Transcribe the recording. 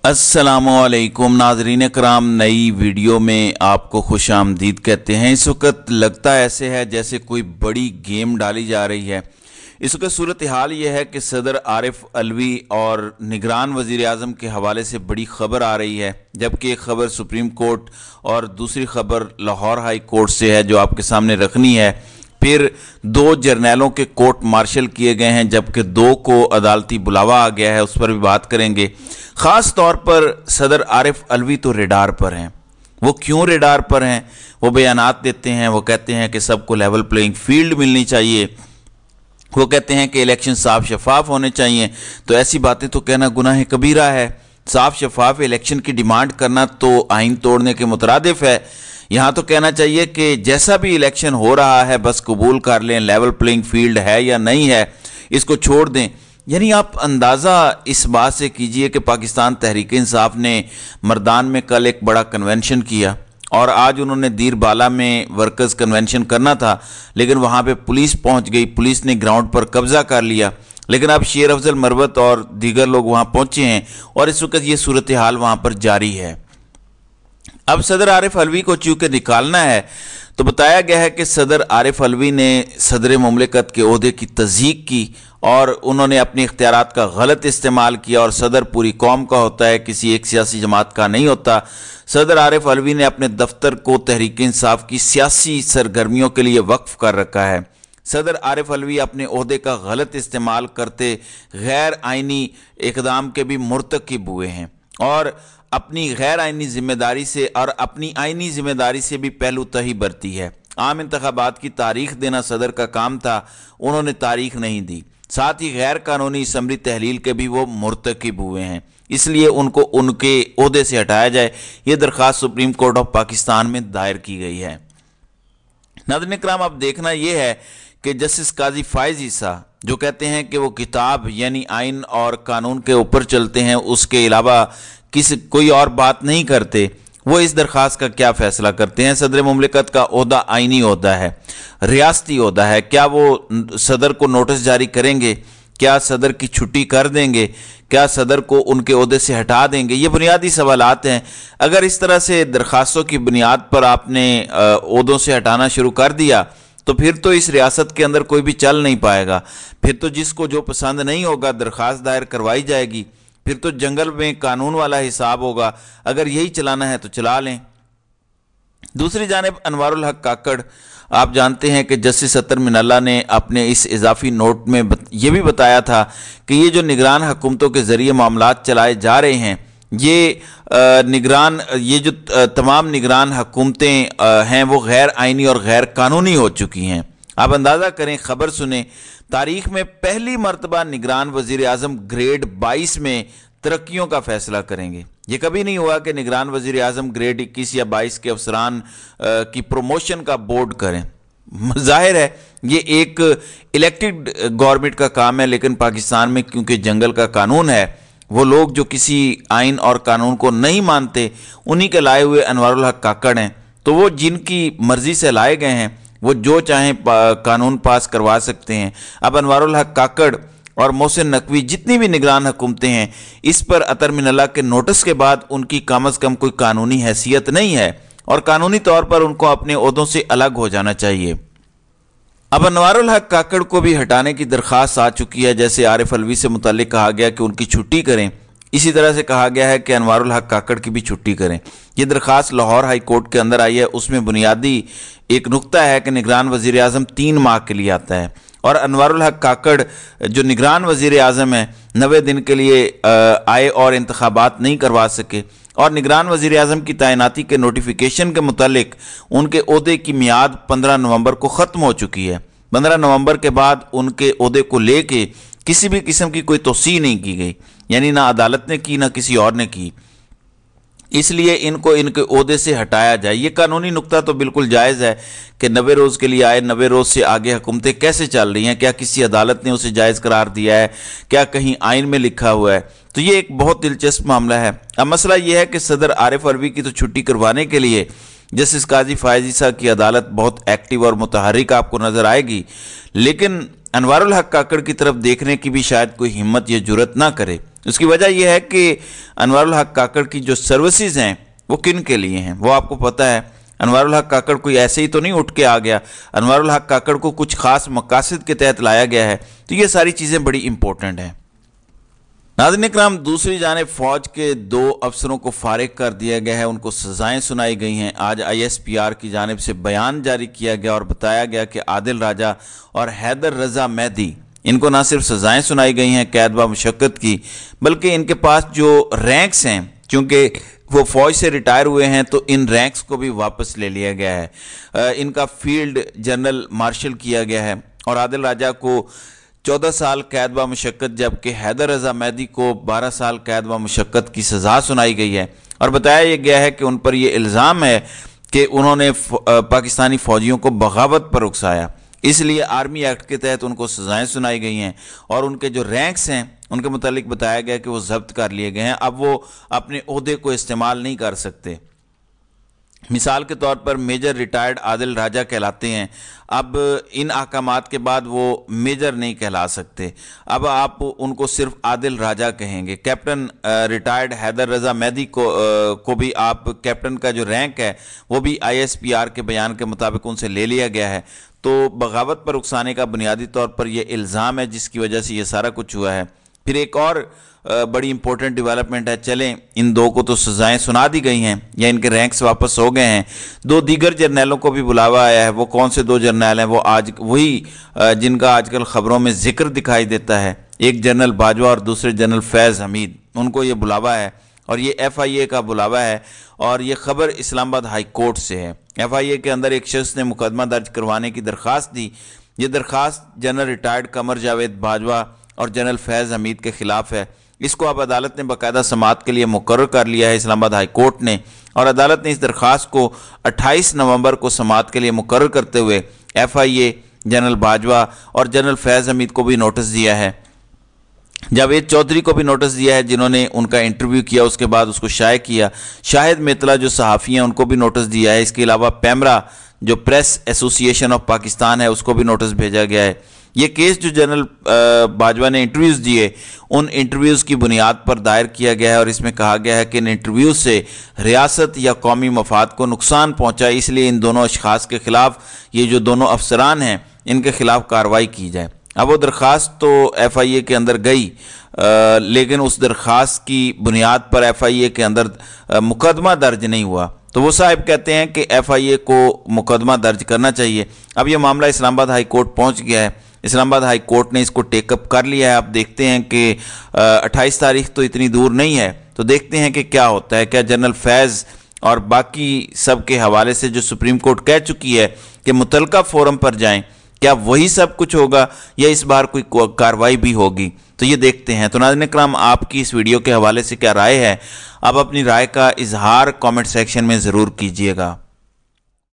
अस्सलामुअलैकुम नाज़रीन कराम, नई वीडियो में आपको खुश आमदीद कहते हैं। इस वक्त लगता ऐसे है जैसे कोई बड़ी गेम डाली जा रही है। इस वक्त सूरत हाल ये है कि सदर आरिफ अलवी और निगरान वज़ीर आज़म के हवाले से बड़ी ख़बर आ रही है, जबकि एक ख़बर सुप्रीम कोर्ट और दूसरी ख़बर लाहौर हाई कोर्ट से है जो आपके सामने रखनी है। फिर 2 जर्नैलों के कोर्ट मार्शल किए गए हैं, जबकि 2 को अदालती बुलावा आ गया है, उस पर भी बात करेंगे। ख़ास तौर पर सदर आरिफ अलवी तो रेडार पर हैं। वो क्यों रेडार पर हैं? वो बयानात देते हैं, वो कहते हैं कि सबको लेवल प्लेइंग फील्ड मिलनी चाहिए, वो कहते हैं कि इलेक्शन साफ शफाफ होने चाहिए। तो ऐसी बातें तो कहना गुनाह कबीरा है। साफ शफाफ इलेक्शन की डिमांड करना तो आइन तोड़ने के मुतरादिफ है। यहाँ तो कहना चाहिए कि जैसा भी इलेक्शन हो रहा है बस कबूल कर लें, लेवल प्लेइंग फील्ड है या नहीं है इसको छोड़ दें। यानी आप अंदाज़ा इस बात से कीजिए कि पाकिस्तान तहरीक इंसाफ ने मर्दान में कल एक बड़ा कन्वेंशन किया और आज उन्होंने दीर बाला में वर्कर्स कन्वेंशन करना था, लेकिन वहाँ पे पुलिस पहुँच गई, पुलिस ने ग्राउंड पर कब्जा कर लिया। लेकिन अब शेर अफजल मरवत और दीगर लोग वहाँ पहुँचे हैं और इस वक्त ये सूरत हाल वहाँ पर जारी है। अब सदर आरिफ अलवी को चूँकि निकालना है तो बताया गया है कि सदर आरिफ अलवी ने सदर मुमलिकत के ओहदे की तज़हीक की और उन्होंने अपने इख्तियारात का गलत इस्तेमाल किया। और सदर पूरी कौम का होता है, किसी एक सियासी जमात का नहीं होता। सदर आरिफ अलवी ने अपने दफ्तर को तहरीक इंसाफ की सियासी सरगर्मियों के लिए वक्फ कर रखा है। सदर आरिफ अलवी अपने ओहदे का गलत इस्तेमाल करते गैर आइनी इक़दाम के भी मुर्तकिब हुए हैं और अपनी गैर आइनी जिम्मेदारी से और अपनी आइनी जिम्मेदारी से भी पहलू तही बरती है। आम इंतखाबात की तारीख देना सदर का काम था, उन्होंने तारीख नहीं दी। साथ ही गैर कानूनी असम्बली तहलील के भी वो मुर्तकिब हुए हैं, इसलिए उनको उनके ओहदे से हटाया जाए। ये दरख्वास्त सुप्रीम कोर्ट ऑफ पाकिस्तान में दायर की गई है। नाज़रीन इकराम, अब देखना यह है कि जस्टिस काजी फायज ईसा जो कहते हैं कि वो किताब यानी आइन और कानून के ऊपर चलते हैं, उसके अलावा कोई और बात नहीं करते, वो इस दरख्वास्त का क्या फैसला करते हैं। सदर मुमलिकत का ओहदा आइनी ओहदा है, रियासती ओहदा है। क्या वो सदर को नोटिस जारी करेंगे? क्या सदर की छुट्टी कर देंगे? क्या सदर को उनके ओहदे से हटा देंगे? ये बुनियादी सवालात हैं। अगर इस तरह से दरख्वास्तों की बुनियाद पर आपने ओहदों से हटाना शुरू कर दिया तो फिर तो इस रियासत के अंदर कोई भी चल नहीं पाएगा। फिर तो जिसको जो पसंद नहीं होगा दरख्वास्त दायर करवाई जाएगी, फिर तो जंगल में कानून वाला हिसाब होगा। अगर यही चलाना है तो चला लें। दूसरी जानिब अनवारुल हक काकड़, आप जानते हैं कि जस्टिस अतर मिनल्ला ने अपने इस इजाफी नोट में ये भी बताया था कि ये जो निगरान हुकूमतों के ज़रिए मामलात चलाए जा रहे हैं, ये जो तमाम निगरान हुकूमतें हैं वो गैर आइनी और गैर कानूनी हो चुकी हैं। आप अंदाज़ा करें, ख़बर सुने, तारीख में पहली मरतबा निगरान वज़ीर आज़म ग्रेड 22 में तरक्कियों का फैसला करेंगे। ये कभी नहीं हुआ कि निगरान वज़ीर आज़म ग्रेड 21 या 22 के अफसरान की प्रमोशन का बोर्ड करें। जाहिर है ये एक इलेक्टेड गवर्नमेंट का काम है, लेकिन पाकिस्तान में क्योंकि जंगल का कानून है, वो लोग जो किसी आइन और कानून को नहीं मानते उन्हीं के लाए हुए अनवारुल हक काकड़ हैं। तो वो जिनकी मर्ज़ी से लाए गए हैं वो जो चाहें कानून पास करवा सकते हैं। अब अनवारुल हक काकड़ और मोहसिन नकवी जितनी भी निगरान हुकूमतें हैं, इस पर अतर मिनल्ला के नोटिस के बाद उनकी कम अज़ कम कोई कानूनी हैसियत नहीं है और कानूनी तौर पर उनको अपने ओहदों से अलग हो जाना चाहिए। अब अनवारुल हक काकड़ को भी हटाने की दरख्वास्त आ चुकी है। जैसे आरिफ अलवी से मुताल्लिक कहा गया कि उनकी छुट्टी करें, इसी तरह से कहा गया है कि अनवारुल हक काकड़ की भी छुट्टी करें। ये दरख्वास्त लाहौर हाई कोर्ट के अंदर आई है। उसमें बुनियादी एक नुक्ता है कि निगरान वज़ीर आज़म 3 माह के लिए आता है और अनवारुल हक काकड़ जो निगरान वज़ीर आज़म है 90 दिन के लिए आए और इंतखाबात नहीं करवा सके। और निगरान वज़ीर आज़म की तैनाती के नोटिफिकेशन के मुतालिक उनके ओहदे की मियाद 15 नवंबर को ख़त्म हो चुकी है। 15 नवंबर के बाद उनके ओहदे को लेके किसी भी किस्म की कोई तोसी नहीं की गई, यानी ना अदालत ने की ना किसी और ने की। इसलिए इनको इनके ओहदे से हटाया जाए। ये कानूनी नुक्ता तो बिल्कुल जायज़ है कि 90 रोज़ के लिए आए, 90 रोज़ से आगे हुकूमतें कैसे चल रही हैं, क्या किसी अदालत ने उसे जायज़ करार दिया है, क्या कहीं आइन में लिखा हुआ है? तो ये एक बहुत दिलचस्प मामला है। अब मसला ये है कि सदर आरिफ अलवी की तो छुट्टी करवाने के लिए जस्टिस काजी फायज ईसा की अदालत बहुत एक्टिव और मुतहर्रिक आपको नज़र आएगी, लेकिन अनवारुल हक काकड़ की तरफ देखने की भी शायद कोई हिम्मत या जुर्रत ना करे। اس کی وجہ یہ ہے کہ انوار الحق کاکڑ کی جو سروسز ہیں وہ کن کے لیے ہیں وہ آپ کو پتہ ہے۔ انوار الحق کاکڑ کوئی ایسے ہی تو نہیں اٹھ کے آ گیا، انوار الحق کاکڑ کو کچھ خاص مقاصد کے تحت لایا گیا ہے، تو یہ ساری چیزیں بڑی امپورٹنٹ ہیں۔ ناظرین اکرام، دوسری جانب فوج کے 2 افسروں کو فارغ کر دیا گیا ہے، ان کو سزائیں سنائی گئی ہیں۔ آج ISPR کی جانب سے بیان جاری کیا گیا اور بتایا گیا کہ عادل راجہ اور حیدر رضا مہدی، ان کو نہ صرف سزائیں سنائی گئی ہیں قید و مشقت کی، بلکہ ان کے پاس جو رینکس ہیں، چونکہ وہ فوج سے ریٹائر ہوئے ہیں تو ان رینکس کو بھی واپس لے لیا گیا ہے۔ ان کا فیلڈ جنرل مارشل کیا گیا ہے اور عادل راجہ کو 14 سال قید و مشقت، جبکہ حیدر رضا مہدی کو 12 سال قید و مشقت کی سزا سنائی گئی ہے، اور بتایا یہ گیا ہے کہ ان پر یہ الزام ہے کہ انہوں نے پاکستانی فوجیوں کو بغاوت پر اکسایا، اس لیے آرمی ایکٹ کے تحت ان کو سزائیں سنائی گئی ہیں، اور ان کے جو رینکس ہیں ان کے متعلق بتایا گیا کہ وہ ضبط کر لیے گئے ہیں، اب وہ اپنے عہدے کو استعمال نہیں کر سکتے۔ مثال کے طور پر میجر ریٹائرڈ عادل راجہ کہلاتے ہیں، اب ان احکامات کے بعد وہ میجر نہیں کہلا سکتے، اب آپ ان کو صرف عادل راجہ کہیں گے۔ کیپٹن ریٹائرڈ حیدر رضا مہدی کو بھی آپ کیپٹن کا جو رینک ہے وہ بھی ISPR کے بیان کے مطابق ان سے لے لیا گیا ہے، تو بغاوت پر اکسانے کا بنیادی طور پر یہ الزام ہے جس کی وجہ سے یہ سارا کچھ ہوا ہے۔ پھر ایک اور بڑی امپورٹنٹ ڈیولپمنٹ ہے، چلیں ان 2 کو تو سزائیں سنا دی گئی ہیں یا ان کے رینکس واپس ہو گئے ہیں، 2 دیگر جرنیلوں کو بھی بلاوا آیا ہے۔ وہ کون سے 2 جرنیل ہیں؟ وہ آج وہی جن کا آج کل خبروں میں ذکر دکھائی دیتا ہے، ایک جنرل باجوہ اور دوسرے جنرل فیض حمید، ان کو یہ بلاوا ہے اور یہ FIA کا بلاوا ہے، اور یہ خبر اسلام آباد ہائی کورٹ سے ہے۔ FIA کے اندر ایک شخص نے مقدمہ درج کروانے کی درخواست دی، یہ درخواست جنرل ریٹائرڈ قمر جاوید باجوہ اور جنرل فیض حمید کے خلاف ہے۔ اس کو اب عدالت نے باقاعدہ سماعت کے لیے مقرر کر لیا ہے، اسلام آباد ہائی کورٹ نے، اور عدالت نے اس درخواست کو 28 نومبر کو سماعت کے لیے مقرر کرتے ہوئے FIA، جنرل باجوہ اور جنرل فیض حمید کو بھی نوٹس دیا ہے، جاوید چودھری کو بھی نوٹس دیا ہے جنہوں نے ان کا انٹرویو کیا، اس کے بعد اس کو شائع کیا، شاہد میتلا جو صحافی ہیں ان کو بھی نوٹس دیا ہے، اس کے علاوہ پیمرا جو پریس ایسوسی ایشن آف پاکستان ہے اس کو بھی نوٹس بھیجا گیا ہے۔ یہ کیس جو جنرل باجوہ نے انٹرویوز دیے، ان انٹرویوز کی بنیاد پر دائر کیا گیا ہے، اور اس میں کہا گیا ہے کہ ان انٹرویوز سے ریاست یا قومی مفاد کو نقصان پہنچا، اس لیے ان دونوں اشخاص کے خلاف، یہ جو دونوں افسران ہیں ان کے خلاف کارروائی کی جائے۔ اب وہ درخواست تو FIA کے اندر گئی، لیکن اس درخواست کی بنیاد پر FIA کے اندر مقدمہ درج نہیں ہوا، تو وہ صاحب کہتے ہیں کہ FIA کو مقدمہ درج کرنا چاہیے۔ اب یہ معاملہ اسلام آباد ہائی کورٹ پہنچ گیا ہے، اسلام آباد ہائی کورٹ نے اس کو ٹیک اپ کر لیا ہے۔ آپ دیکھتے ہیں کہ 28 تاریخ تو اتنی دور نہیں ہے، تو دیکھتے ہیں کہ کیا ہوتا ہے، کیا جنرل فیض اور باقی سب کے حوالے سے جو سپریم کورٹ کہہ چکی ہے کہ متعلقہ فورم پر جائیں، کیا وہی سب کچھ ہوگا یا اس بار کوئی کارروائی بھی ہوگی، تو یہ دیکھتے ہیں۔ تو ناظرین اکرام، آپ کی اس ویڈیو کے حوالے سے کیا رائے ہے؟ آپ اپنی رائے کا اظہار کامنٹ سیکشن میں ضرور کیجیے گا۔